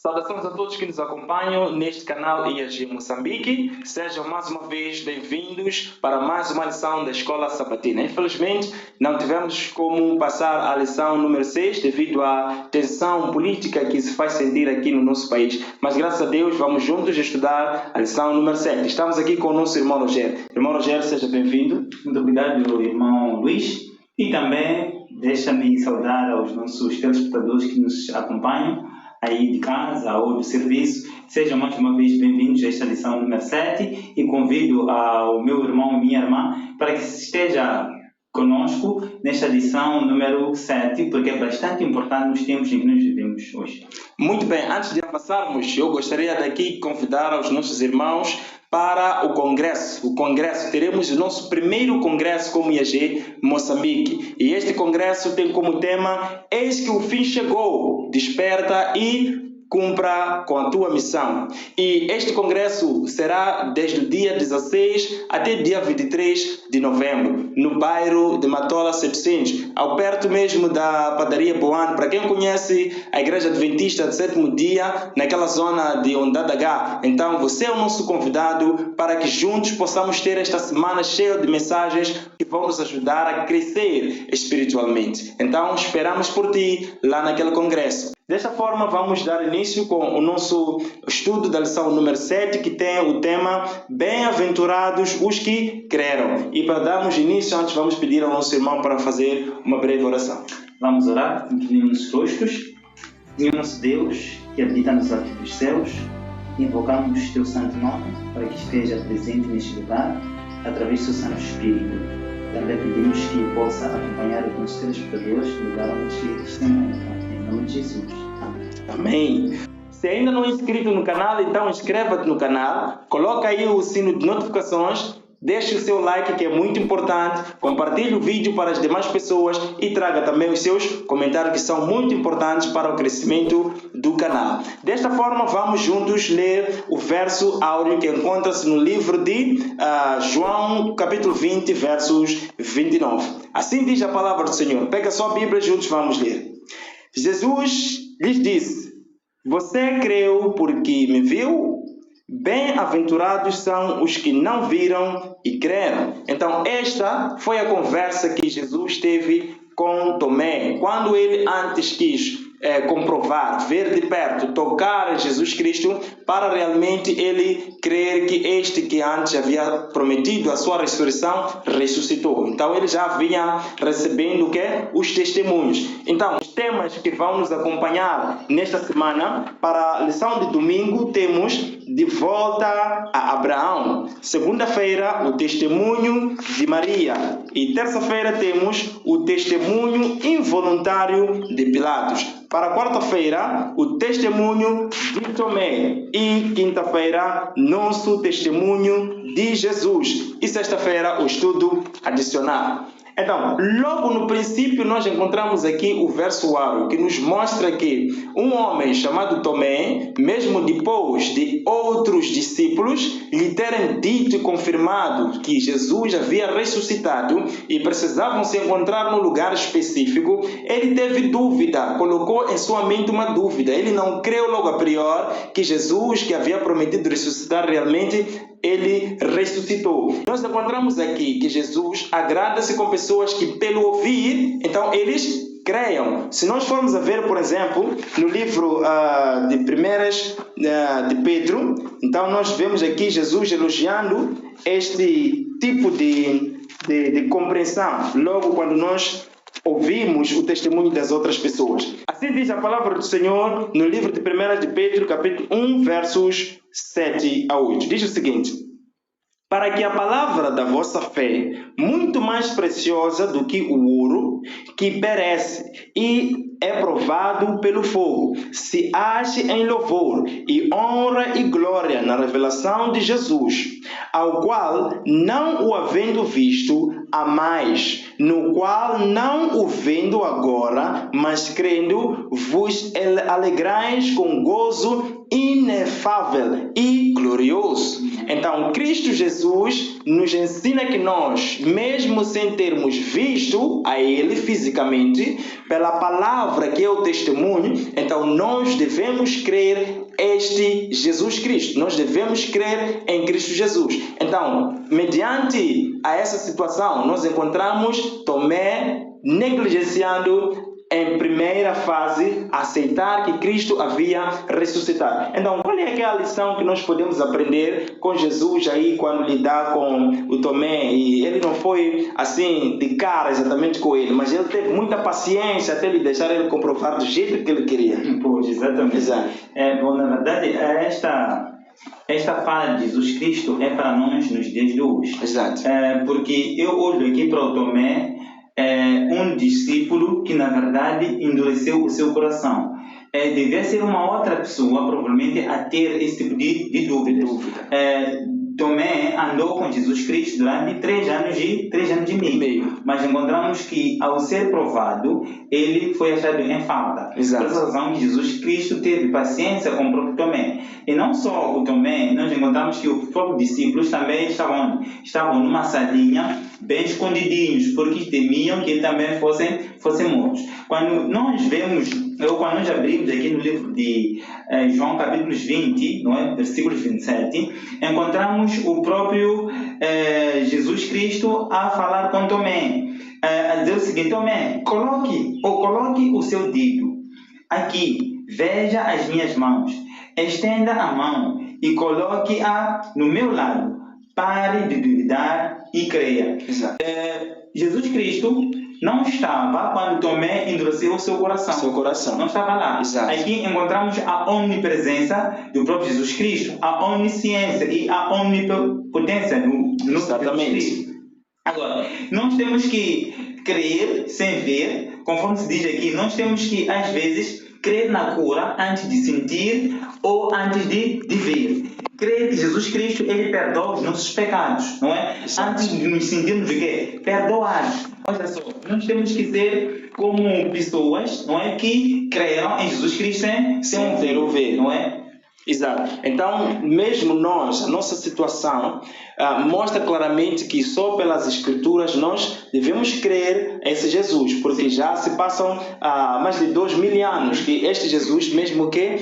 Saudações a todos que nos acompanham neste canal IAG Moçambique. Sejam mais uma vez bem-vindos para mais uma lição da Escola Sabatina. Infelizmente, não tivemos como passar a lição número 6 devido à tensão política que se faz sentir aqui no nosso país. Mas graças a Deus, vamos juntos estudar a lição número 7. Estamos aqui com o nosso irmão Rogério. Irmão Rogério, seja bem-vindo. Muito obrigado, irmão Luís. E também deixa-me saudar aos nossos telespectadores que nos acompanham aí de casa ou do serviço. Sejam mais uma vez bem-vindos a esta lição número 7 e convido ao meu irmão e minha irmã para que esteja conosco nesta lição número 7, porque é bastante importante nos tempos em que nós vivemos hoje. Muito bem, antes de avançarmos, eu gostaria daqui convidar os nossos irmãos para o congresso. Teremos o nosso primeiro congresso como IAG Moçambique. E este congresso tem como tema: Eis que o fim chegou, desperta e cumpra com a tua missão. E este congresso será desde o dia 16 até dia 23 de novembro, no bairro de Matola 700, ao perto mesmo da padaria Boan. Para quem conhece a Igreja Adventista do Sétimo Dia, naquela zona de Ondadagá. Então você é o nosso convidado para que juntos possamos ter esta semana cheia de mensagens que vão nos ajudar a crescer espiritualmente. Então esperamos por ti lá naquele congresso. Desta forma, vamos dar início com o nosso estudo da lição número 7, que tem o tema Bem-aventurados os que creram. E para darmos início, antes vamos pedir ao nosso irmão para fazer uma breve oração. Vamos orar, inclinamos os rostos. Senhor nosso Deus, que habita nos altos dos céus, invocamos teu santo nome para que esteja presente neste lugar, através do Santo Espírito. Também pedimos que possa acompanhar os nossos telespectadores no lugar onde estamos. Em nome de Jesus. Amém. Se ainda não é inscrito no canal, então inscreva-te no canal, coloca aí o sino de notificações, deixe o seu like, que é muito importante, compartilhe o vídeo para as demais pessoas e traga também os seus comentários, que são muito importantes para o crescimento do canal. Desta forma, vamos juntos ler o verso áureo que encontra-se no livro de João, capítulo 20, versos 29. Assim diz a palavra do Senhor. Pega a sua Bíblia e juntos vamos ler. Jesus lhes disse: Você creu porque me viu? Bem-aventurados são os que não viram e creram. Então, esta foi a conversa que Jesus teve com Tomé, quando ele antes quis comprovar, ver de perto, tocar em Jesus Cristo, para realmente ele crer que este que antes havia prometido a sua ressurreição, ressuscitou. Então ele já vinha recebendo o que? Os testemunhos. Então, os temas que vão nos acompanhar nesta semana, para a lição de domingo, temos de volta a Abraão. Segunda-feira, o testemunho de Maria. E terça-feira temos o testemunho involuntário de Pilatos. Para quarta-feira, o testemunho de Tomé. E quinta-feira, nosso testemunho de Jesus. E sexta-feira, o estudo adicional. Então, logo no princípio, nós encontramos aqui o verso áureo, que nos mostra que um homem chamado Tomé, mesmo depois de outros discípulos lhe terem dito e confirmado que Jesus havia ressuscitado e precisavam se encontrar num lugar específico, ele teve dúvida, colocou em sua mente uma dúvida. Ele não creu logo a priori que Jesus, que havia prometido ressuscitar realmente, ele ressuscitou. Nós encontramos aqui que Jesus agrada-se com pessoas que, pelo ouvir, então eles creiam. Se nós formos a ver, por exemplo, no livro de primeiras de Pedro, então nós vemos aqui Jesus elogiando este tipo de compreensão, logo quando nós ouvimos o testemunho das outras pessoas. Assim diz a palavra do Senhor no livro de 1 de Pedro, capítulo 1, versos 7 a 8. Diz o seguinte: Para que a palavra da vossa fé, muito mais preciosa do que o ouro, que perece e é provado pelo fogo, se ache em louvor e honra e glória na revelação de Jesus, ao qual, não o havendo visto, amais, no qual não o vendo agora, mas crendo, vos alegrais com gozo inefável e glorioso. Então, Cristo Jesus nos ensina que nós, mesmo sem termos visto a Ele fisicamente, pela palavra que é o testemunho, então nós devemos crer este Jesus Cristo. Nós devemos crer em Cristo Jesus. Então, mediante a essa situação, nós encontramos Tomé negligenciando em primeira fase, aceitar que Cristo havia ressuscitado. Então, qual é aquela lição que nós podemos aprender com Jesus aí quando lidar com o Tomé? E ele não foi assim de cara exatamente com ele, mas ele teve muita paciência até ele deixar ele comprovar do jeito que ele queria. Pois, exatamente. Exato. Bom, na verdade, esta fala de Jesus Cristo é para nós nos dias de hoje. Exato. Porque eu olho aqui para o Tomé, um discípulo que na verdade endureceu o seu coração. Devia ser uma outra pessoa provavelmente a ter esse tipo de dúvida. Tomé andou com Jesus Cristo durante 3 anos e meio. Mas encontramos que ao ser provado, ele foi achado em falta. Exato. Por essa razão que Jesus Cristo teve paciência com o próprio Tomé. E não só o Tomé, nós encontramos que os próprios discípulos também estavam numa salinha bem escondidinhos, porque temiam que também fossem mortos. Quando nós abrimos aqui no livro de João, capítulos 20, não é? Versículos 27, encontramos o próprio Jesus Cristo a falar com Tomé, a dizer o seguinte: Tomé, coloque o seu dedo aqui, veja as minhas mãos, estenda a mão e coloque-a no meu lado, pare de duvidar e creia. Exato. Jesus Cristo não estava quando Tomé endureceu o seu coração. Não estava lá. Exato. Aqui encontramos a onipresença do próprio Jesus Cristo, a onisciência e a onipotência no Exatamente. Jesus Cristo. Agora, nós temos que crer sem ver, conforme se diz aqui, nós temos que, às vezes, crer na cura antes de sentir ou antes de ver. Crer que Jesus Cristo, ele perdoa os nossos pecados, não é? Exato. Antes de nos sentirmos o quê? Perdoados. Olha só, nós temos que ser como pessoas, não é? Que creram em Jesus Cristo sem ter o ver, não é? Exato. Então, mesmo nós, a nossa situação mostra claramente que só pelas Escrituras nós devemos crer esse Jesus, porque já se passam mais de 2000 anos que este Jesus, mesmo que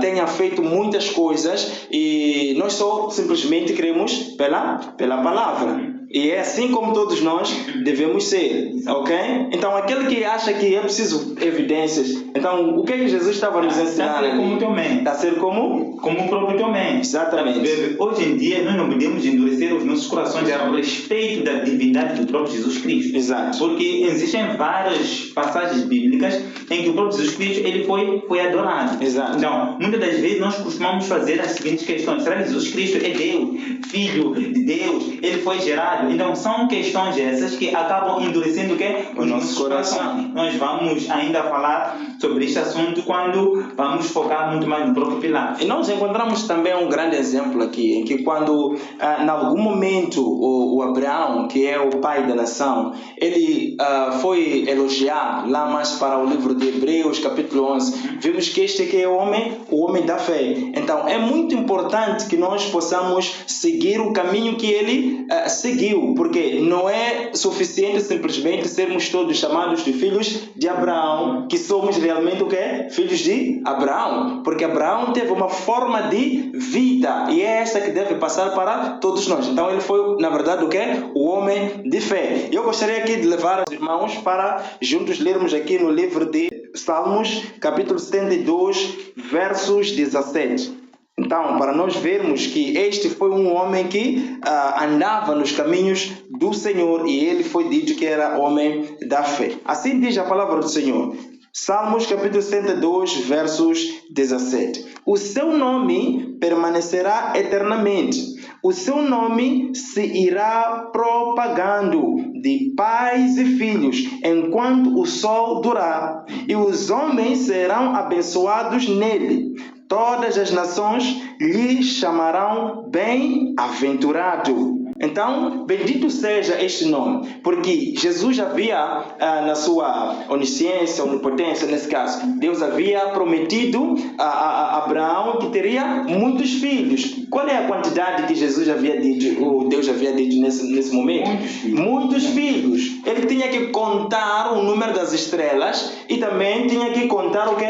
tenha feito muitas coisas, e nós só simplesmente cremos pela palavra. E é assim como todos nós devemos ser, ok? Então, aquele que acha que é preciso evidências, então, o que é que Jesus estava nos ensinando? Está a ser como Tomé. Está a ser como o próprio Tomé. Exatamente. Hoje em dia, nós não podemos endurecer os nossos corações a respeito da divindade do próprio Jesus Cristo. Exato. Porque existem várias passagens bíblicas em que o próprio Jesus Cristo ele foi adorado. Exato. Então, muitas das vezes nós costumamos fazer as seguintes questões: será que Jesus Cristo é Deus, Filho de Deus? Ele foi gerado? Então, são questões essas que acabam endurecendo o quê? O nosso coração. Nós vamos ainda falar sobre este assunto quando vamos focar muito mais no próprio Pilatos. E nós encontramos também um grande exemplo aqui, em que quando, em algum momento, o Abraão, que é o pai da nação, ele foi elogiado, lá mais para o livro de Hebreus, capítulo 11, vimos que este aqui é o homem da fé. Então, é muito importante que nós possamos seguir o caminho que ele seguiu, porque não é suficiente simplesmente sermos todos chamados de filhos de Abraão, que somos realmente o quê? Filhos de Abraão, porque Abraão teve uma forma de vida e é essa que deve passar para todos nós. Então ele foi, na verdade, o quê? O homem de fé. Eu gostaria aqui de levar os irmãos para juntos lermos aqui no livro de Salmos, capítulo 72, versos 17. Então, para nós vermos que este foi um homem que andava nos caminhos do Senhor e ele foi dito que era homem da fé. Assim diz a palavra do Senhor. Salmos capítulo 72, versos 17. O seu nome permanecerá eternamente. O seu nome se irá propagando de pais e filhos enquanto o sol durar. E os homens serão abençoados nele. Todas as nações lhe chamarão bem-aventurado. Então, bendito seja este nome, porque Jesus havia, na sua onisciência, onipotência, nesse caso, Deus havia prometido a Abraão que teria muitos filhos. Qual é a quantidade que Jesus havia dito, ou Deus havia dito nesse momento? Muitos filhos. Ele tinha que contar o número das estrelas e também tinha que contar o quê?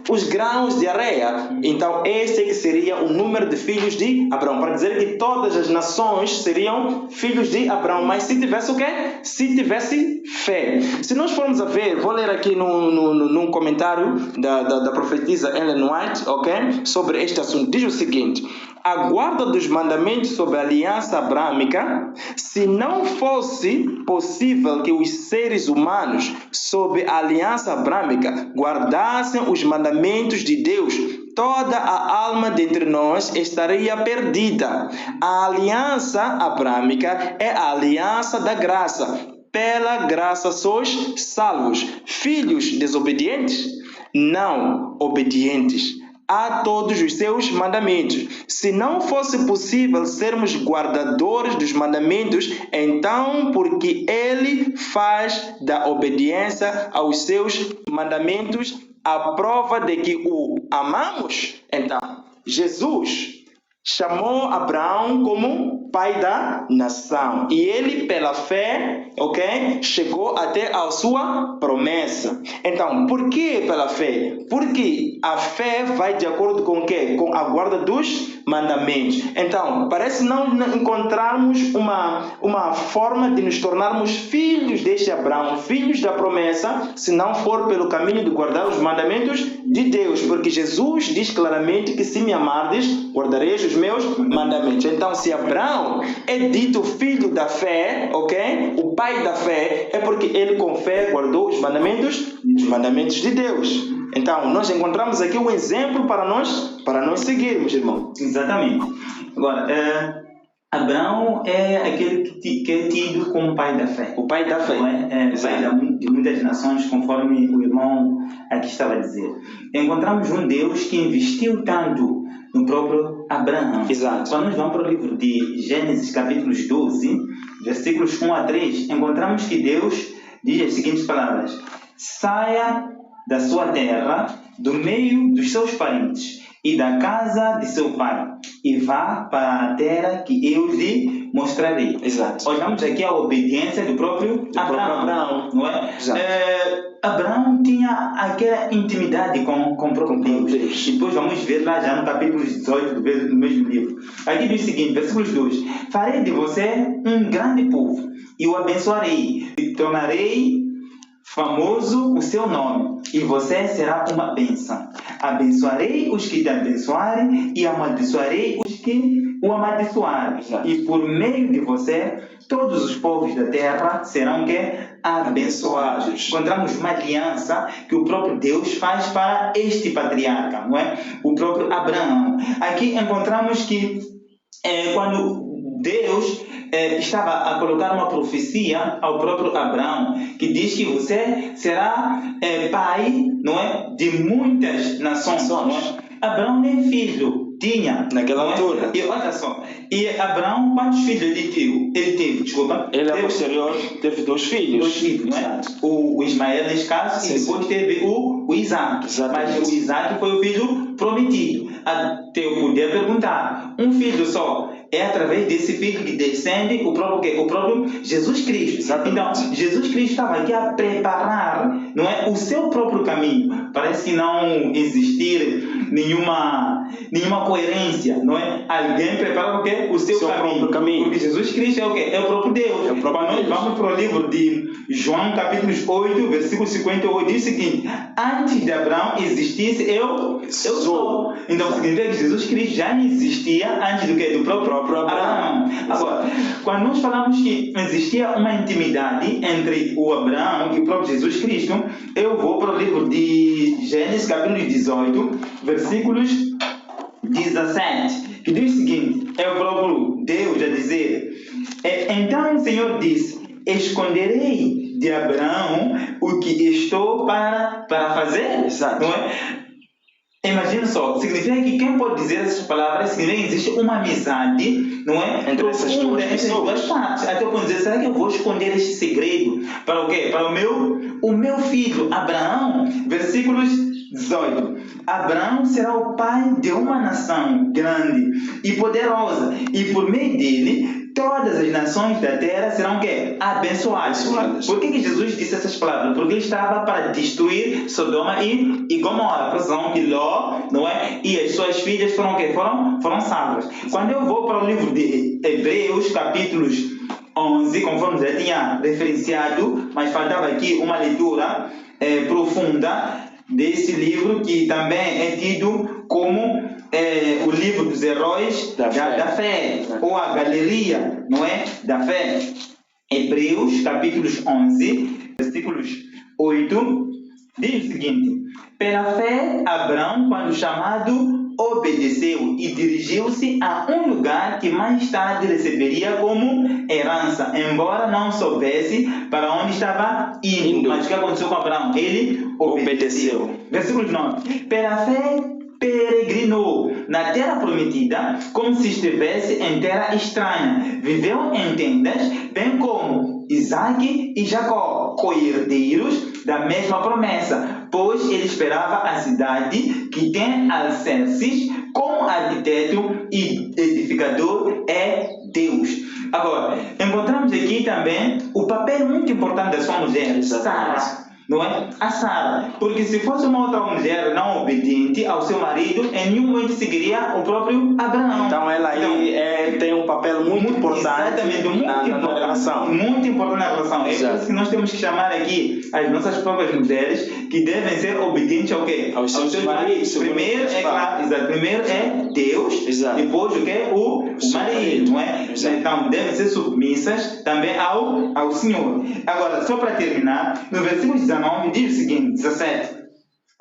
Os grãos de areia. Então, esse que seria o número de filhos de Abraão, para dizer que todas as nações seriam filhos de Abraão, mas se tivesse o quê? Se tivesse fé. Se nós formos a ver, vou ler aqui num comentário da profetisa Ellen White, ok? Sobre este assunto. Diz o seguinte: a guarda dos mandamentos sobre a aliança abrâmica, se não fosse possível que os seres humanos sob a aliança abrâmica guardassem os mandamentos de Deus, toda a alma dentre nós estaria perdida. A aliança abrâmica é a aliança da graça. Pela graça sois salvos. Filhos desobedientes? Não obedientes a todos os seus mandamentos. Se não fosse possível sermos guardadores dos mandamentos, então porque Ele faz da obediência aos seus mandamentos a prova de que o amamos? Então, Jesus chamou Abraão como pai da nação. E ele, pela fé, ok, chegou até a sua promessa. Então, por que pela fé? Porque a fé vai de acordo com o quê? Com a guarda dos mandamentos. Então, parece não encontrarmos uma forma de nos tornarmos filhos deste Abraão, filhos da promessa, se não for pelo caminho de guardar os mandamentos de Deus. Porque Jesus diz claramente que se me amardes, guardareis os meus mandamentos. Então, se Abraão é dito filho da fé, ok? O pai da fé, é porque ele com fé guardou os mandamentos de Deus. Então, nós encontramos aqui um exemplo para nós seguirmos, irmão. Exatamente. Agora, Abraão é aquele que é tido como pai da fé. O pai da fé. Não é? Pai de muitas nações, conforme o irmão aqui estava a dizer. Encontramos um Deus que investiu tanto no próprio Abraão. Exato. Quando nós vamos para o livro de Gênesis, capítulos 12, versículos 1 a 3, encontramos que Deus diz as seguintes palavras: saia da sua terra, do meio dos seus parentes e da casa de seu pai, e vá para a terra que eu lhe mostrarei. Exato. Olhamos aqui a obediência do próprio Abraão. Não é? Exato. Abraão tinha aquela intimidade com o próprio Deus. E depois vamos ver lá já no capítulo 18 do mesmo livro. Aqui diz o seguinte, versículos 2: farei de você um grande povo e o abençoarei, e tornarei famoso o seu nome, e você será uma bênção. Abençoarei os que te abençoarem e amaldiçoarei os que o amaldiçoarem. E por meio de você, todos os povos da terra serão abençoados. Encontramos uma aliança que o próprio Deus faz para este patriarca, não é? O próprio Abraão. Aqui encontramos que quando Deus estava a colocar uma profecia ao próprio Abraão, que diz que você será pai, não é, de muitas nações. Não é? Abraão nem filho tinha naquela altura. E olha só, e Abraão, quantos filhos ele teve? Desculpa. Ele, a posterior, teve dois filhos, não é? O Ismael, nesse caso, sim, e depois teve o Isaac. Exatamente. Mas o Isaac foi o filho prometido. Até eu poder perguntar, um filho só é através desse filho que descende o próprio Jesus Cristo. Exatamente. Então, Jesus Cristo estava aqui a preparar, não é, o seu próprio caminho. Parece não existir nenhuma coerência, não é? Alguém prepara o seu caminho. Porque Jesus Cristo é o quê? É o próprio Deus. Quando nós vamos para o livro de João, capítulo 8, versículo 58, diz o seguinte: antes de Abraão existisse, eu sou. Então, significa que Jesus Cristo já existia antes do que? Do próprio Abraão. Agora, quando nós falamos que existia uma intimidade entre o Abraão e o próprio Jesus Cristo, eu vou para o livro de Gênesis, capítulo 18, versículos 17, que diz o seguinte: é o próprio Deus a dizer: então o Senhor disse, esconderei de Abraão o que estou para fazer. Exato. Não é? Imagina só, significa que quem pode dizer essas palavras significa que existe uma amizade, não é? Entre essas Profunda duas entre duas partes. Até eu posso dizer, será que eu vou esconder este segredo para o quê? Para o meu filho Abraão, versículos 18. Abraão será o pai de uma nação grande e poderosa, e por meio dele todas as nações da terra serão o quê? Abençoadas. Por que Jesus disse essas palavras? Porque ele estava para destruir Sodoma e Gomorra. Por razão que Ló, não é? E as suas filhas foram o quê? Foram salvas. Quando eu vou para o livro de Hebreus, capítulos 11, conforme já tinha referenciado, mas faltava aqui uma leitura profunda desse livro, que também é tido como o livro dos heróis da fé, ou a galeria, não é? Da fé. Hebreus, capítulos 11, versículos 8, diz o seguinte: pela fé, Abraão, quando chamado, obedeceu e dirigiu-se a um lugar que mais tarde receberia como herança, embora não soubesse para onde estava indo. Mas o que aconteceu com Abraão? Ele obedeceu. Versículo 9. Pela fé, peregrinou na terra prometida, como se estivesse em terra estranha. Viveu em tendas, bem como Isaac e Jacó, co-herdeiros da mesma promessa, pois ele esperava a cidade que tem alicerces, como arquiteto e edificador é Deus. Agora, encontramos aqui também o papel muito importante da sua mulher, Sara. Não é? A Sara. Porque se fosse uma outra mulher não obediente ao seu marido, em nenhum momento seguiria o próprio Abraão. Então ela aí tem um papel muito importante na relação. Muito importante na relação. É por isso que nós temos que chamar aqui as nossas próprias mulheres, que devem ser obedientes ao quê? Aos seus maridos. Primeiro é Deus, depois o quê? O marido, não é? Então devem ser submissas também ao Senhor. Agora, só para terminar, no versículo 19 diz o seguinte, 17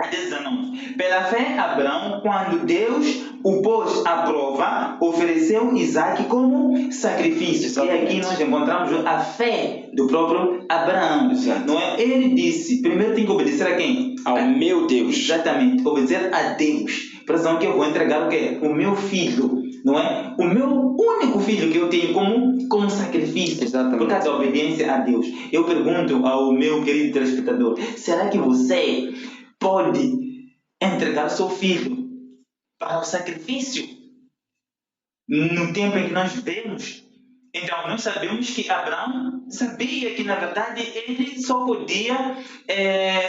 a 19. Pela fé, Abraão, quando Deus o pôs à prova, ofereceu Isaac como sacrifício. Exatamente. E aqui nós encontramos a fé do próprio Abraão. Não é? Ele disse, primeiro tem que obedecer a quem? Ao meu Deus. Exatamente, obedecer a Deus. Por razão que eu vou entregar o quê? O meu filho. Não é? O meu único filho que eu tenho como sacrifício. Exatamente. Por causa da obediência a Deus. Eu pergunto ao meu querido telespectador, será que você pode entregar seu filho para o sacrifício no tempo em que nós vivemos? Então, nós sabemos que Abraão sabia que, na verdade, ele só podia...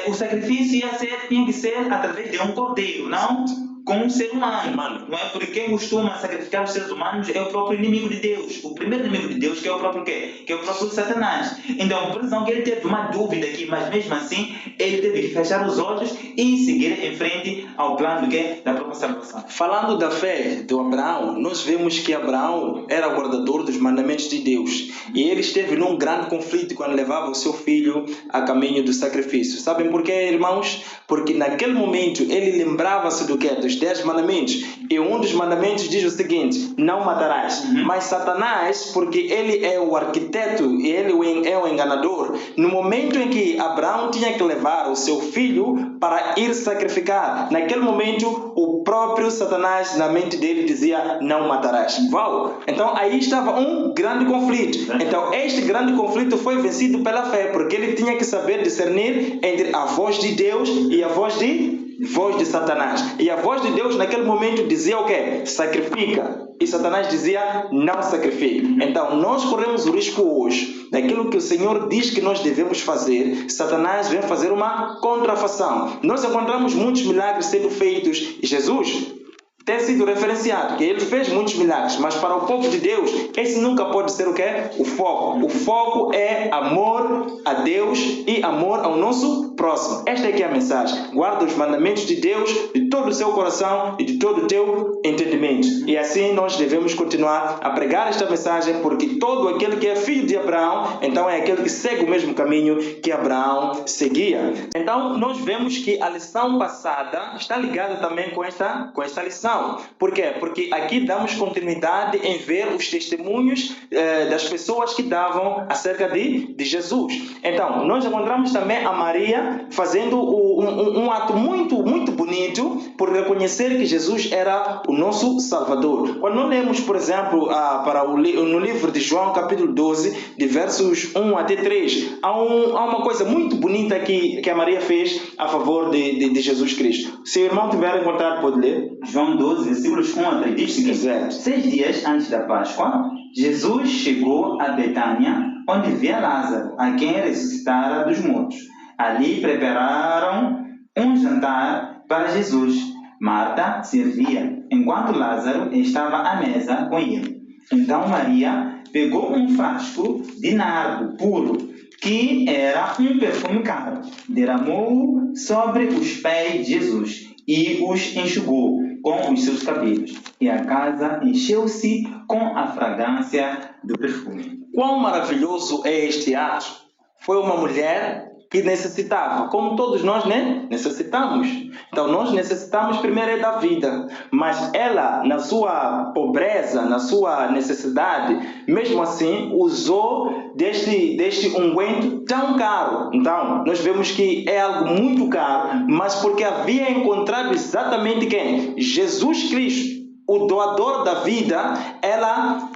o sacrifício tinha que ser através de um cordeiro, não com um ser humano. Não é? Porque quem costuma sacrificar os seres humanos é o próprio inimigo de Deus. O primeiro inimigo de Deus, que é o próprio quê? Que é o próprio Satanás. Então, por exemplo, ele teve uma dúvida aqui, mas mesmo assim, ele teve que fechar os olhos e seguir em frente ao plano do quê? Da própria salvação. Falando da fé de Abraão, nós vemos que Abraão era o guardador dos mandamentos de Deus. E ele esteve num grande conflito quando levava o seu filho a caminho do sacrifício. Sabem por quê, irmãos? Porque naquele momento ele lembrava-se do quê? Dos 10 mandamentos. E um dos mandamentos diz o seguinte: não matarás. Mas Satanás, porque ele é o arquiteto e ele é o enganador, no momento em que Abraão tinha que levar o seu filho para ir sacrificar, naquele momento o próprio Satanás na mente dele dizia: não matarás. Uau! Então aí estava um grande conflito. Então este grande conflito foi vencido pela fé, porque ele tinha que saber discernir entre a voz de Deus e a voz de Satanás. E a voz de Deus naquele momento dizia o quê? Sacrifica. E Satanás dizia: não sacrifique. Então nós corremos o risco hoje daquilo que o Senhor diz que nós devemos fazer. Satanás vem fazer uma contrafação. Nós encontramos muitos milagres sendo feitos e Jesus tem sido referenciado, que ele fez muitos milagres, mas para o povo de Deus, esse nunca pode ser o quê? O foco. O foco é amor a Deus e amor ao nosso próximo. Esta aqui é a mensagem. Guarda os mandamentos de Deus de todo o seu coração e de todo o teu entendimento. E assim nós devemos continuar a pregar esta mensagem, porque todo aquele que é filho de Abraão, então é aquele que segue o mesmo caminho que Abraão seguia. Então nós vemos que a lição passada está ligada também com esta lição. atenção. Por quê? Porque aqui damos continuidade em ver os testemunhos das pessoas que davam acerca de Jesus. Então, nós encontramos também a Maria fazendo um ato muito, muito bonito por reconhecer que Jesus era o nosso Salvador. Quando nós lemos, por exemplo, no livro de João, capítulo 12, de versos 1 até 3, há uma coisa muito bonita que a Maria fez a favor de Jesus Cristo. Se o irmão tiver a encontrar, pode ler. João 12, versículos 1 a 3, diz o seguinte: Exato. 6 dias antes da Páscoa, Jesus chegou a Betânia, onde via Lázaro, a quem ressuscitara dos mortos. Ali prepararam um jantar para Jesus. Marta servia, enquanto Lázaro estava à mesa com ele. Então Maria pegou um frasco de nardo puro, que era um perfume caro, derramou-o sobre os pés de Jesus e os enxugou com os seus cabelos. E a casa encheu-se com a fragrância do perfume. Quão maravilhoso é este ato! Foi uma mulher que necessitava, como todos nós, né? Necessitamos. Então, nós necessitamos primeiro da vida, mas ela, na sua pobreza, na sua necessidade, mesmo assim, usou deste unguento tão caro. Então, nós vemos que é algo muito caro, mas porque havia encontrado exatamente quem? Jesus Cristo, o doador da vida, ela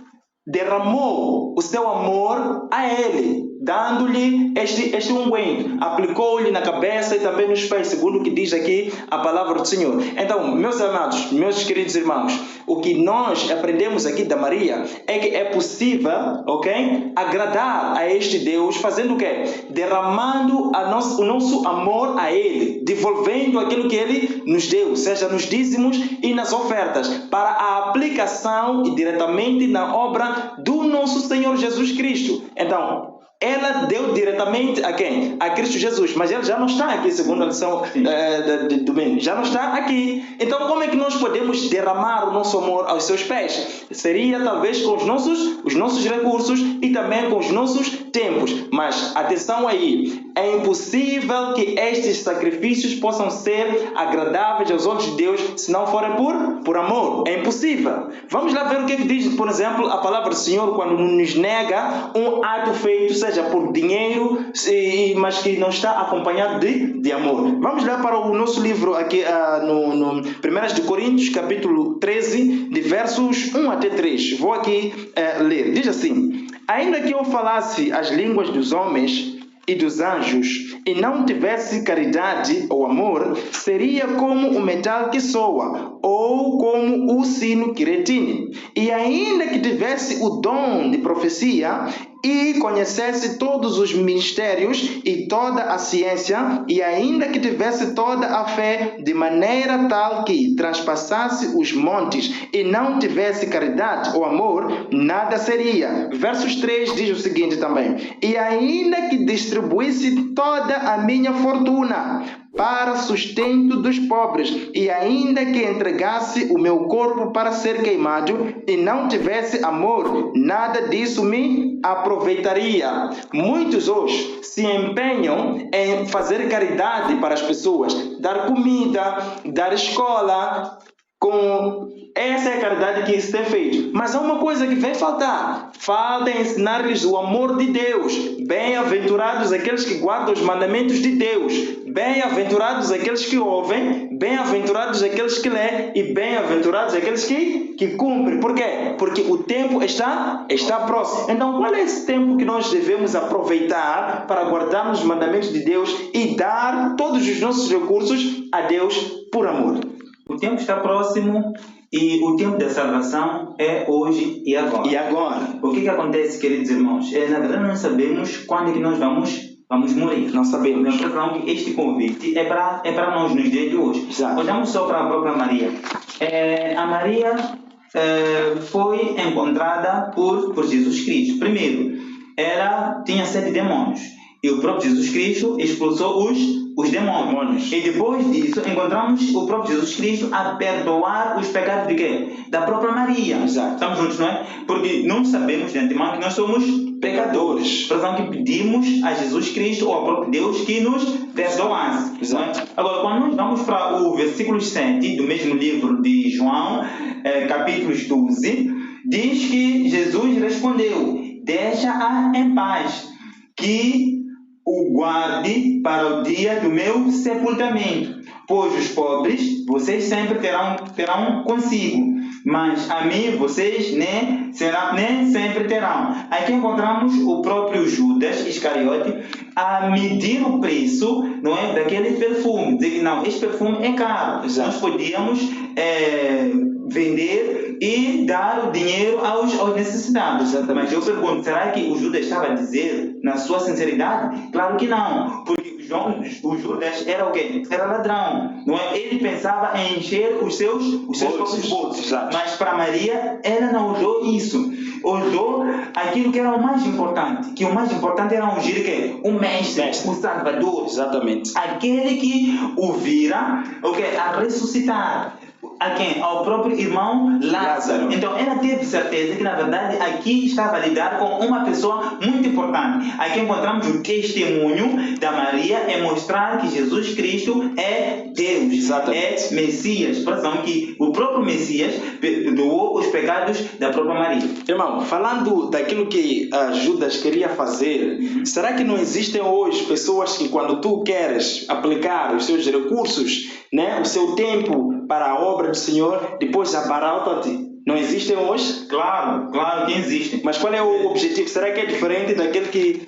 derramou o seu amor a ele, dando-lhe este unguento, aplicou-lhe na cabeça e também nos pés, segundo o que diz aqui a palavra do Senhor. Então, meus amados, meus queridos irmãos, o que nós aprendemos aqui da Maria é que é possível, ok, agradar a este Deus, fazendo o quê? Derramando o nosso amor a Ele, devolvendo aquilo que Ele nos deu, seja nos dízimos e nas ofertas, para a aplicação e diretamente na obra do nosso Senhor Jesus Cristo. Então, ela deu diretamente a quem? A Cristo Jesus. Mas ele já não está aqui, segundo a lição de domingo. Já não está aqui. Então, como é que nós podemos derramar o nosso amor aos seus pés? Seria talvez com os nossos recursos e também com os nossos tempos. Mas, atenção aí. É impossível que estes sacrifícios possam ser agradáveis aos olhos de Deus se não forem por amor. É impossível. Vamos lá ver o que diz, por exemplo, a palavra do Senhor quando nos nega um ato feito, seja por dinheiro, mas que não está acompanhado de amor. Vamos lá para o nosso livro aqui no 1 de Coríntios, capítulo 13, de versos 1 até 3. Vou aqui ler. Diz assim: ainda que eu falasse as línguas dos homens e dos anjos, e não tivesse caridade ou amor, seria como o metal que soa, ou como o sino que retine. E ainda que tivesse o dom de profecia, e conhecesse todos os mistérios e toda a ciência, e ainda que tivesse toda a fé, de maneira tal que transpassasse os montes, e não tivesse caridade ou amor, nada seria. Versos 3 diz o seguinte também: e ainda que distribuísse toda a minha fortuna para sustento dos pobres, e ainda que entregasse o meu corpo para ser queimado, e não tivesse amor, nada disso me aproveitaria. Muitos hoje se empenham em fazer caridade para as pessoas, dar comida, dar escola, essa é a caridade que isso tem feito. Mas há uma coisa que vem faltar. Falta ensinar-lhes o amor de Deus. Bem-aventurados aqueles que guardam os mandamentos de Deus. Bem-aventurados aqueles que ouvem. Bem-aventurados aqueles que lêem. E bem-aventurados aqueles que cumprem. Por quê? Porque o tempo está próximo. Então, qual é esse tempo que nós devemos aproveitar para guardarmos os mandamentos de Deus e dar todos os nossos recursos a Deus por amor? O tempo está próximo e o tempo da salvação é hoje e agora. E agora? O que acontece, queridos irmãos? Na verdade, não sabemos quando é que nós vamos morrer. Não sabemos. Então, este convite é para nós nos dias de hoje. Exato. Olhamos só para a própria Maria. A Maria foi encontrada por Jesus Cristo. Primeiro, ela tinha 7 demônios. E o próprio Jesus Cristo expulsou os os demônios. E depois disso, encontramos o próprio Jesus Cristo a perdoar os pecados de quem? Da própria Maria. Exato. Estamos juntos, não é? Porque nós sabemos de antemão que nós somos pecadores. Por exemplo, que pedimos a Jesus Cristo ou ao próprio Deus que nos perdoasse. Exato. Agora, quando nós vamos para o versículo 7 do mesmo livro de João, capítulos 12, diz que Jesus respondeu: deixa-a em paz, que o guarde para o dia do meu sepultamento, pois os pobres vocês sempre terão consigo, mas a mim vocês nem sempre terão. Aqui encontramos o próprio Judas Iscariote a medir o preço, não é, daquele perfume, dizer que não, este perfume é caro. Exato. Nós podíamos vender e dar o dinheiro aos necessitados. Exatamente. Mas eu pergunto, será que o Judas estava a dizer na sua sinceridade? Claro que não, porque o Judas era o quê? Era ladrão, não é? Ele pensava em encher os seus próprios bolsos. Exato. Mas para Maria, ela não olhou isso. Olhou aquilo que era o mais importante, que o mais importante era ungir o quê? O Mestre, o Salvador. Exatamente. Aquele que o vira a ressuscitar. A quem? Ao próprio irmão Lázaro. Então ela teve certeza que na verdade aqui estava a lidar com uma pessoa muito importante. Aqui encontramos o testemunho da Maria em mostrar que Jesus Cristo é Deus. Exatamente. É Messias. Por exemplo, que o próprio Messias perdoou os pecados da própria Maria. Irmão, falando daquilo que Judas queria fazer, será que não existem hoje pessoas que quando tu queres aplicar os seus recursos, né, o seu tempo para a obra do Senhor, depois abarata-te? Não existem hoje? Claro que existem. Mas qual é o objetivo? Será que é diferente daquele que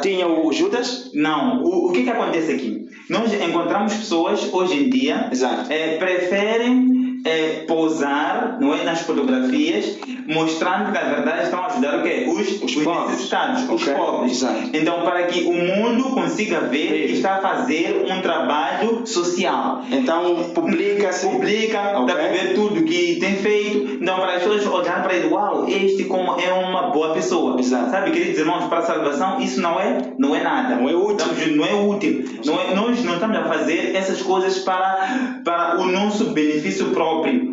tinha o Judas? Não. O que acontece aqui? Nós encontramos pessoas hoje em dia preferem posar, não é, nas fotografias, mostrando que na verdade estão a ajudar o quê? Os necessitados, os pobres. Exato. Então, para que o mundo consiga ver que está a fazer um trabalho social. Então, publica, está a ver tudo que tem feito. Então, para as pessoas olharem para ele, uau, este como é uma boa pessoa. Exato. Sabe, queridos irmãos, para a salvação, isso não é nada. Não é útil. Não é útil. Nós não estamos a fazer essas coisas para o nosso benefício próprio.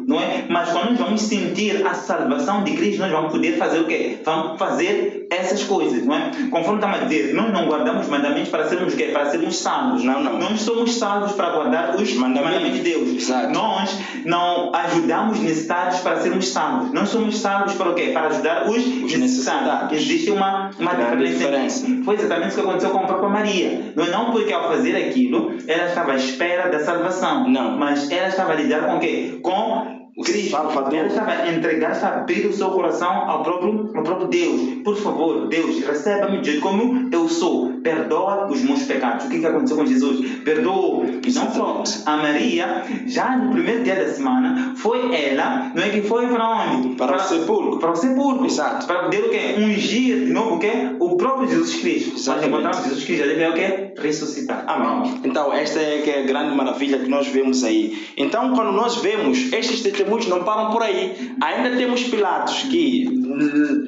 Não é? Mas quando nós vamos sentir a salvação de Cristo, nós vamos poder fazer o quê? Vamos fazer essas coisas, não é? Conforme estamos a dizer, nós não guardamos mandamentos para sermos o quê? Para sermos salvos. Não. Nós somos salvos para guardar os mandamentos de Deus. Exato. Nós não ajudamos necessitados para sermos salvos. Nós somos salvos para o quê? Para ajudar os necessitados. Existe uma diferença. Foi exatamente isso que aconteceu com a própria Maria. Não porque ao fazer aquilo, ela estava à espera da salvação. Não. Mas ela estava a lidar com o quê? Com Cristo. Salvador. Ela estava a entregar, estava a abrir o seu coração ao próprio Deus. Por favor, Deus, receba-me de como eu sou. Perdoa os meus pecados. O que aconteceu com Jesus? Perdoou. E não só a Maria, já no primeiro dia da semana, foi ela, não é que foi para onde? Para o sepulcro. Para o sepulcro. Exato. Para poder o quê? Ungir de novo o quê? O próprio Jesus Cristo. Exatamente. Nós encontramos Jesus Cristo, ele veio o quê? Ressuscitar. Amém. Então, esta é que é a grande maravilha que nós vemos aí. Então, quando nós vemos, estes testemunhos não param por aí. Ainda temos Pilatos que,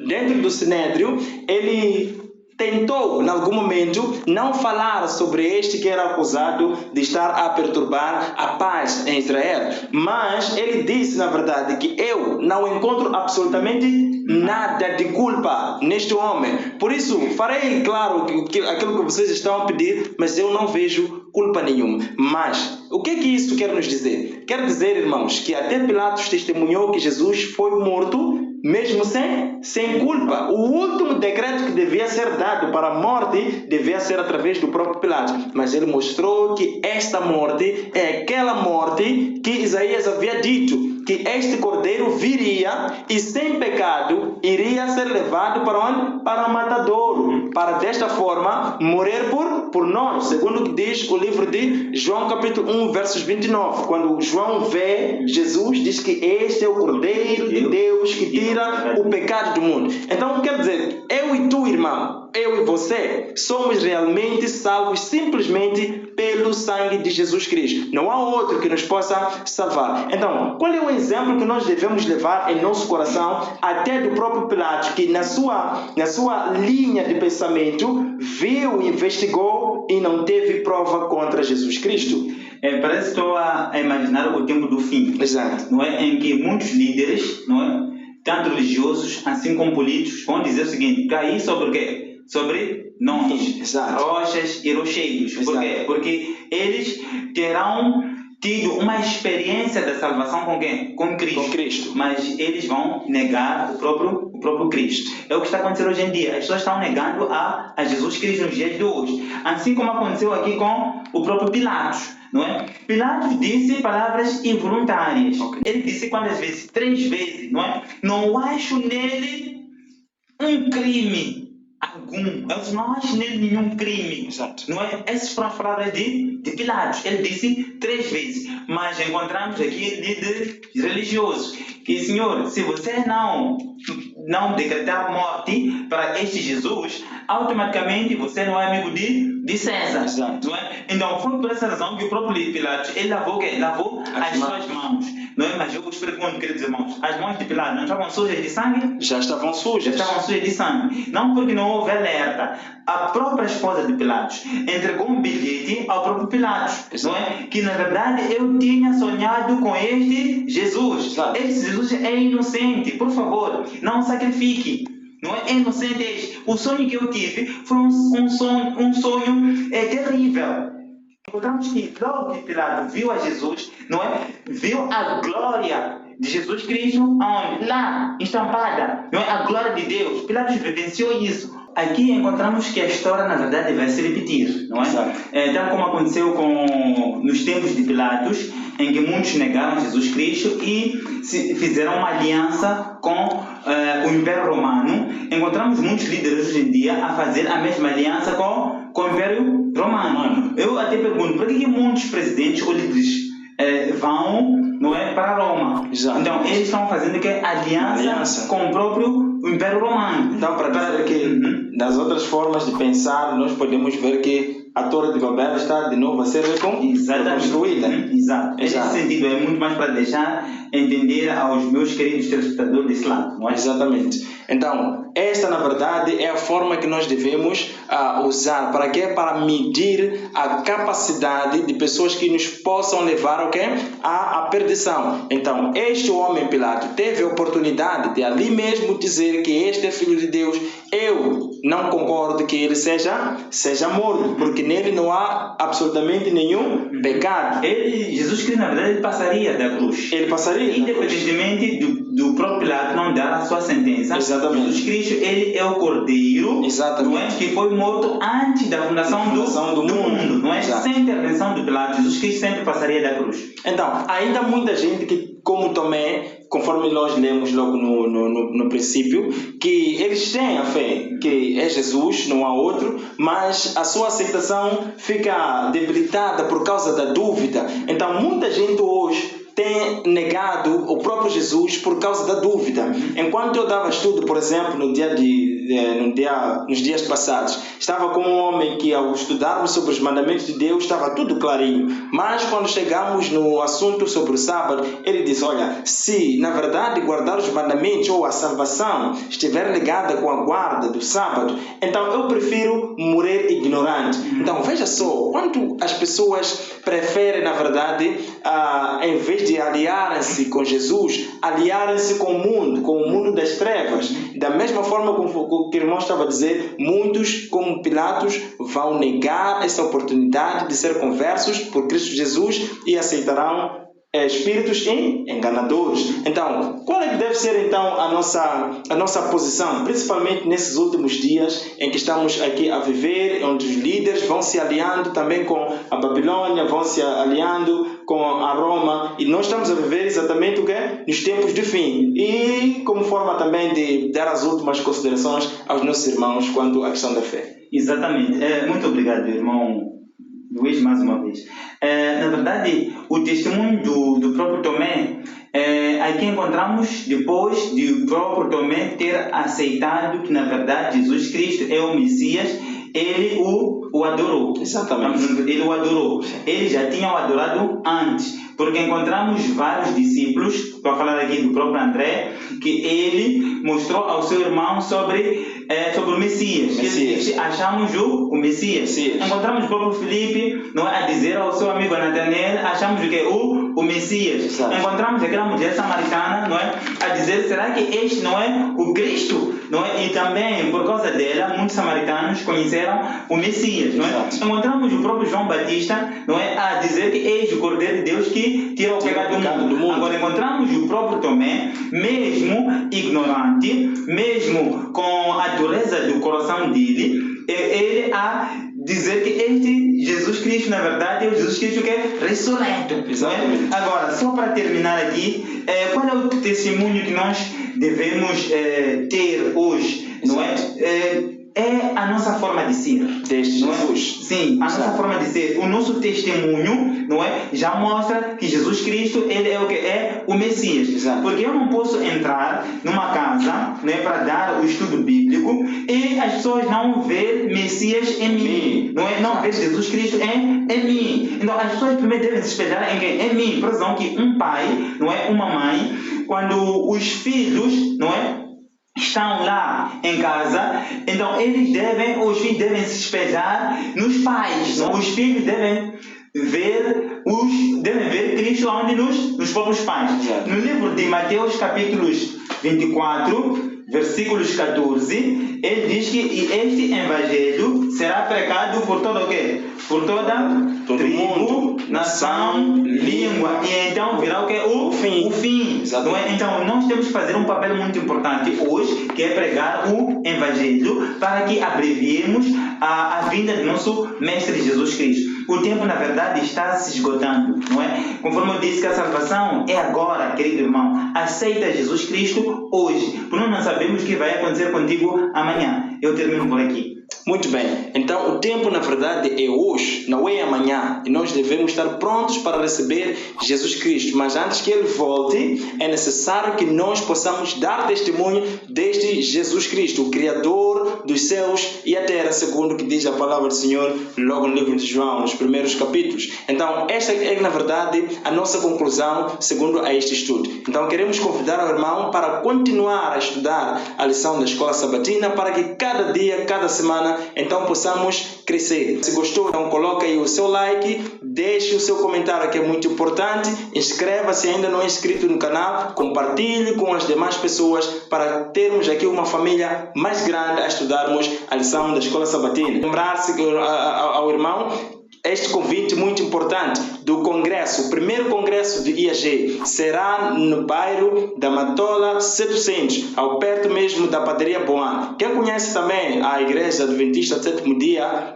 dentro do Sinédrio, ele tentou, em algum momento, não falar sobre este que era acusado de estar a perturbar a paz em Israel. Mas ele disse, na verdade, que eu não encontro absolutamente nada de culpa neste homem. Por isso, farei claro que aquilo que vocês estão a pedir, mas eu não vejo culpa nenhuma. Mas, o que isso quer nos dizer? Quer dizer, irmãos, que até Pilatos testemunhou que Jesus foi morto mesmo sem culpa. O último decreto que devia ser dado para a morte devia ser através do próprio Pilatos. Mas ele mostrou que esta morte é aquela morte que Isaías havia dito, que este cordeiro viria e sem pecado iria ser levado para onde? Para o matadouro, para desta forma morrer por nós, segundo o que diz o livro de João capítulo 1, versos 29. Quando João vê Jesus, diz que este é o cordeiro de Deus que tira o pecado do mundo. Então quer dizer, eu e tu, irmão, eu e você somos realmente salvos simplesmente pelo sangue de Jesus Cristo. Não há outro que nos possa salvar. Então, qual é o exemplo que nós devemos levar em nosso coração, até do próprio Pilatos, que na sua linha de pensamento viu e investigou e não teve prova contra Jesus Cristo. Parece que estou a imaginar o tempo do fim. Exato. Não é? Em que muitos líderes, não é? Tanto religiosos, assim como políticos, vão dizer o seguinte: cair sobre o quê? Sobre nós, Exato. rochas e rocheiros. Por quê? Porque eles terão tido uma experiência da salvação com quem? Com Cristo. Com Cristo. Mas eles vão negar o próprio Cristo. É o que está acontecendo hoje em dia. As pessoas estão negando a Jesus Cristo nos dias de hoje. Assim como aconteceu aqui com o próprio Pilatos. Não é? Pilatos disse palavras involuntárias. Okay. Ele disse quantas vezes? 3 vezes. Não é? Não acho nele um crime algum. Eu não acho nele nenhum crime. Exato. Não é? Essas foram as palavras de Pilatos. Ele disse 3 vezes. Mas encontramos aqui líderes religiosos que, Senhor, se você não decretar morte para este Jesus, automaticamente você não é amigo de César. Exato. Não é? Então foi por essa razão que o próprio Pilatos ele lavou o quê? Lavou as suas mãos. Não é? Mas eu vos pergunto, queridos irmãos, as mãos de Pilatos não estavam sujas de sangue? Já estavam sujas. Já estavam sujas de sangue. Não porque não houve alerta. A própria esposa de Pilatos entregou um bilhete ao próprio Pilatos. Não é? Que na verdade eu tinha sonhado com este Jesus. Exato. Este Jesus é inocente. Por favor, não sacrifique. Não é inocente este. O sonho que eu tive foi um sonho terrível. Encontramos que logo que Pilatos viu a Jesus, não é? Viu a glória de Jesus Cristo onde? Lá, estampada, não é? A glória de Deus. Pilatos vivenciou isso. Aqui encontramos que a história, na verdade, vai se repetir, não é? Tal como aconteceu nos tempos de Pilatos, em que muitos negaram Jesus Cristo e fizeram uma aliança com o Império Romano. Encontramos muitos líderes hoje em dia a fazer a mesma aliança com o Império Romano. Eu até pergunto, por que muitos presidentes ou líderes vão, não é, para Roma? Exato. Então, eles estão fazendo que aliança com o próprio Império Romano. Então, para dizer que, das outras formas de pensar, nós podemos ver que a Torre de Babel está de novo a ser reconstruída. Exato. Nesse sentido, é muito mais para deixar entender aos meus queridos telespectadores desse lado. Não é? Exatamente. Então, esta, na verdade, é a forma que nós devemos usar. Para quê? Para medir a capacidade de pessoas que nos possam levar ao quê? À perdição. Então, este homem Pilatos teve a oportunidade de ali mesmo dizer que este é filho de Deus. Eu não concordo que ele seja morto, porque nele não há absolutamente nenhum pecado. Jesus Cristo, na verdade, ele passaria da cruz. Ele passaria. Independentemente do próprio Pilatos não dar a sua sentença. Exatamente. Jesus Cristo, ele é o Cordeiro, não é? Que foi morto antes da fundação do mundo, não é? Sem intervenção do Pilatos, Jesus Cristo sempre passaria da cruz. Então, ainda há muita gente que, como Tomé, conforme nós lemos logo no princípio, que eles têm a fé que é Jesus, não há outro, mas a sua aceitação fica debilitada por causa da dúvida. Então, muita gente hoje tem negado o próprio Jesus por causa da dúvida. Enquanto eu dava estudo, por exemplo, nos dias passados, estava com um homem que, ao estudarmos sobre os mandamentos de Deus, estava tudo clarinho. Mas quando chegamos no assunto sobre o sábado, ele disse: olha, se na verdade guardar os mandamentos ou a salvação estiver ligada com a guarda do sábado, então eu prefiro morrer ignorante. Então veja só, quanto as pessoas preferem, na verdade, em vez de aliarem-se com Jesus, aliarem-se com o mundo das trevas. Da mesma forma como o que o irmão estava a dizer, muitos, como Pilatos, vão negar essa oportunidade de ser conversos por Cristo Jesus e aceitarão espíritos enganadores. Então, qual é que deve ser então a nossa posição, principalmente nesses últimos dias em que estamos aqui a viver, onde os líderes vão se aliando também com a Babilônia, vão se aliando com a Roma, e nós estamos a viver exatamente o que é? Nos tempos de fim. E como forma também de dar as últimas considerações aos nossos irmãos quanto à questão da fé. Exatamente. Muito obrigado, irmão Luís, mais uma vez. Na verdade, o testemunho do próprio Tomé, aqui encontramos depois de o próprio Tomé ter aceitado que, na verdade, Jesus Cristo é o Messias ele o adorou. Exatamente. Ele o adorou. Ele já tinha o adorado antes. Porque encontramos vários discípulos, estou a falar aqui do próprio André, que ele mostrou ao seu irmão sobre o Messias. Ele disse, achamos o Messias. Encontramos o próprio Filipe, não é, a dizer ao seu amigo Natanael, achamos o quê? O Messias. Exato. Encontramos aquela mulher samaritana, não é, a dizer, será que este não é o Cristo? Não é? E também, por causa dela, muitos samaritanos conheceram o Messias. Não é? Encontramos o próprio João Batista, não é, a dizer que eis o Cordeiro de Deus que tira o pecado do mundo. Agora encontramos o próprio Tomé, mesmo ignorante, mesmo com a dureza do coração dele, ele a dizer que este Jesus Cristo, na verdade, é o Jesus Cristo que é ressurreto. Não é? Agora, só para terminar aqui, qual é o testemunho que nós devemos ter hoje? Não é? É a nossa forma de ser. Desde Jesus. Sim, a nossa forma de ser. O nosso testemunho, não é? Já mostra que Jesus Cristo, ele é o que? É o Messias. Exato. Porque eu não posso entrar numa casa, não é, para dar o estudo bíblico e as pessoas não ver Messias em mim. Não é? Não ver Jesus Cristo em mim. Então as pessoas primeiro devem se espelhar em quem? Em mim. Por exemplo, que um pai, não é? Uma mãe, quando os filhos, não é? Estão lá em casa, então os filhos devem se espelhar nos pais. Não? Os filhos devem ver Cristo onde nos próprios pais. No livro de Mateus, capítulos 24, versículos 14, ele diz que este evangelho será pregado por todo o quê? Por toda tribo, nação, língua. E então virá o quê? O fim. Não é? Então nós temos que fazer um papel muito importante hoje, que é pregar o evangelho para que abreviemos a vinda do nosso Mestre Jesus Cristo. O tempo, na verdade, está se esgotando, não é? Conforme eu disse que a salvação é agora, querido irmão. Aceita Jesus Cristo hoje, porque nós não sabemos o que vai acontecer contigo amanhã. Eu termino por aqui. Muito bem. Então, o tempo, na verdade, é hoje, não é amanhã. E nós devemos estar prontos para receber Jesus Cristo. Mas antes que Ele volte, é necessário que nós possamos dar testemunho deste Jesus Cristo, o Criador dos céus e a terra, segundo o que diz a palavra do Senhor logo no livro de João, nos primeiros capítulos. Então, esta é, na verdade, a nossa conclusão, segundo a este estudo. Então, queremos convidar o irmão para continuar a estudar a lição da Escola Sabatina, para que cada dia, cada semana, então possamos crescer. Se gostou, então coloque aí o seu like, deixe o seu comentário, que é muito importante, inscreva-se ainda não é inscrito no canal, compartilhe com as demais pessoas para termos aqui uma família mais grande a estudarmos a lição da Escola Sabatina. Lembrar-se ao irmão este convite muito importante do congresso, o primeiro congresso de IAG, será no bairro da Matola 700, ao perto mesmo da padaria Boan. Quem conhece também a igreja adventista do sétimo dia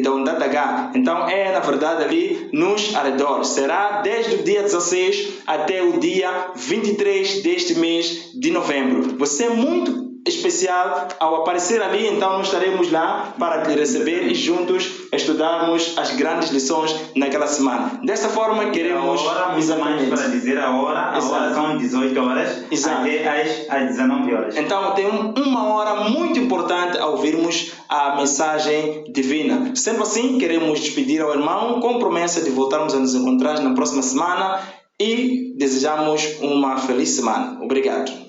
da Unidade H, então é na verdade ali nos arredores. Será desde o dia 16 até o dia 23 deste mês de novembro. Você é muito especial ao aparecer ali, então nós estaremos lá para te receber e juntos estudarmos as grandes lições naquela semana. Desta forma queremos... A hora, muito mais para dizer a hora são 18 horas até às 19 horas. Então tem uma hora muito importante ao ouvirmos a mensagem divina. Sendo assim, queremos despedir ao irmão com promessa de voltarmos a nos encontrar na próxima semana e desejamos uma feliz semana. Obrigado.